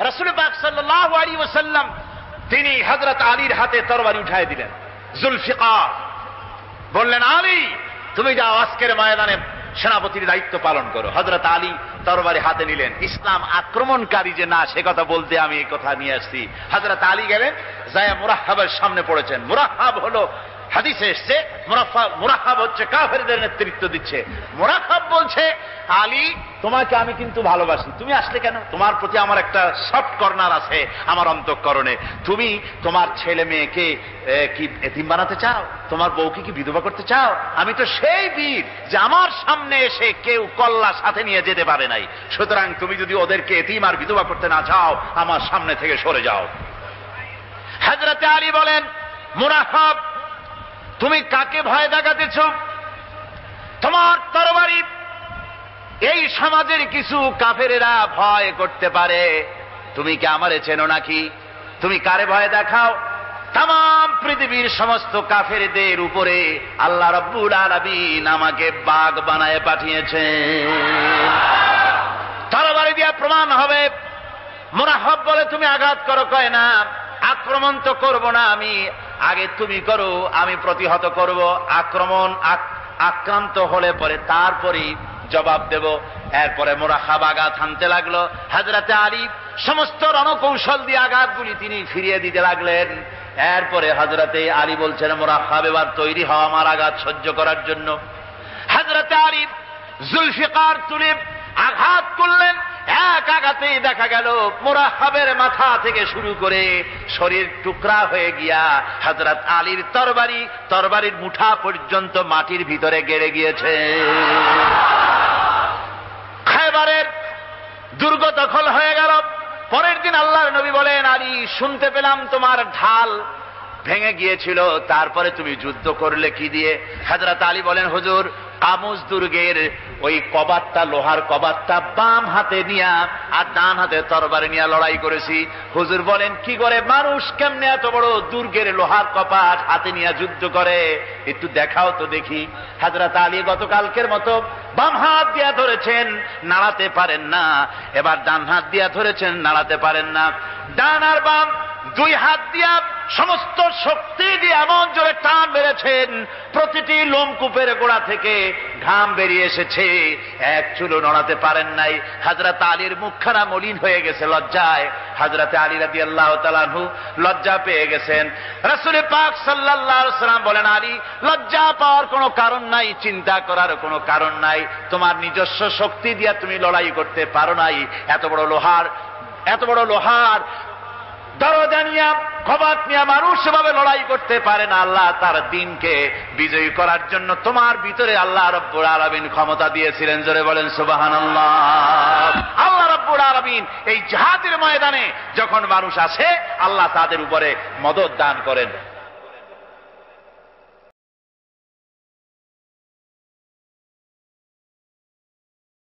রাসূল পাক সাল্লাল্লাহু আলাইহি ওয়াসাল্লাম তিনি হযরত আলীর হাতে তরবারি উঠায় দিলেন। জুলফিকার বললেন, আলী তুমি যাও আজকের ময়দানে সেনাপতির দায়িত্ব পালন করো। হযরত আলী তরবারি হাতে নিলেন। ইসলাম আক্রমণকারী যে না সে কথা বলতে আমি এই কথা নিয়ে আসছি। হযরত আলী গেলেন, যায় মুরাহহাবের সামনে পড়েছেন। মুরাহহাব হলো, হাদিসে এসেছে মুরাহহাব হচ্ছে কাফেরদের নেতৃত্ব দিচ্ছে। মুরাহহাব বলছে, আলী তোমাকে আমি কিন্তু ভালোবাসি, তুমি আসলে কেন? তোমার প্রতি আমার একটা সফট কর্নার আছে আমার অন্তঃকরণে। তুমি তোমার ছেলে মেয়েকে কি এতিম বানাতে চাও? তোমার বউকে কি বিধবা করতে চাও? আমি তো সেই বীর যে আমার সামনে এসে কেউ কল্লা সাথে নিয়ে যেতে পারে নাই। সুতরাং তুমি যদি ওদেরকে এতিম আর বিধবা করতে না চাও আমার সামনে থেকে সরে যাও। হযরত আলী বলেন, মুরাহহাব তুমি কাকে ভয় দেখাতেছ? তোমার তরবারি এই সমাজের কিছু কাফেরেরা ভয় করতে পারে, তুমি কি আমারে চেনো নাকি? তুমি কারে ভয় দেখাও? তাম পৃথিবীর সমস্ত কাফেরদের উপরে আল্লাহ রাব্বুল আলামিন আমাকে বাঘ বানায় পাঠিয়েছেন। তরবারি দিয়ে প্রমাণ হবে। মুরাহহাব বলে, তুমি আঘাত করো। কয় না, আক্রমণ তো করব না আমি, আগে তুমি করো, আমি প্রতিহত করব। আক্রান্ত হলে পরে তারপরে জবাব দেব। এরপরে মুরাহহাব আঘাত হানতে লাগলো। হযরত আলী সমস্ত রণকৌশল দিয়ে আঘাতগুলি তিনি ফিরিয়ে দিতে লাগলেন। এরপরে হযরতে আলী বলছেন, মুরাহহাব এবার তৈরি হও আমার আঘাত সহ্য করার জন্য। হযরত আলী জুলফিকার তুলে আঘাত করলেন। এক আঘাতেই দেখা গেল মুরাহহাবের মাথা থেকে শুরু করে শরীর টুকরা হয়ে গিয়া হযরত আলীর তরবারির মুঠা পর্যন্ত মাটির ভিতরে গেড়ে গিয়েছে। খায়বারের দুর্গ দখল হয়ে গেল। পরের দিন আল্লাহর নবী বলেন, আলী শুনতে পেলাম তোমার ঢাল ভেঙে গিয়েছিল, তারপরে তুমি যুদ্ধ করলে কি দিয়ে? হযরত আলী বলেন, হুজুর কামুজ দুর্গের ওই কবাটটা, লোহার কবাটটা বাম হাতে নিয়া আর ডান হাতে তরবারি নিয়ে লড়াই করেছি। হুজুর বলেন, কি করে মানুষ কেমনে এত বড় দুর্গের লোহার কপাট হাতে নিয়ে যুদ্ধ করে? একটু দেখাও তো দেখি। হযরত আলী গতকালকের মতো বাম হাত দিয়া ধরেছেন, নাড়াতে পারেন না। এবার ডান হাত দিয়া ধরেছেন, নাড়াতে পারেন না। ডান আর বাম দুই হাত দিয়া সমস্ত শক্তি দিয়ে এমন জোরে টান মেরেছেন, প্রতিটি লোমকূপের গোড়া থেকে ঘাম বেরিয়ে এসেছে, এক চুলও নড়াতে পারেন নাই। হযরত আলীর মুখখানা মলিন হয়ে গেছে লজ্জায়। হযরত আলী রাদিয়াল্লাহু তাআলা আনহু লজ্জা পেয়ে গেছেন। রাসূল পাক সাল্লাল্লাহু আলাইহি ওয়াসাল্লাম বলেন, আলী লজ্জা পাওয়ার কোনো কারণ নাই, চিন্তা করার কোনো কারণ নাই। তোমার নিজস্ব শক্তি দিয়ে তুমি লড়াই করতে পারো নাই। এত বড় লোহার দরজা নিয়ে, কবাট নিয়ে মানুষ সেভাবে লড়াই করতে পারে না। আল্লাহ তার দ্বীনকে বিজয়ী করার জন্য তোমার ভিতরে আল্লাহ রাব্বুল আলামিন ক্ষমতা দিয়েছিলেন। জোরে বলেন সুবহানাল্লাহ। আল্লাহ রাব্বুল আলামিন এই জিহাদের ময়দানে যখন মানুষ আসে, আল্লাহ তাদের উপরে মদদ দান করেন।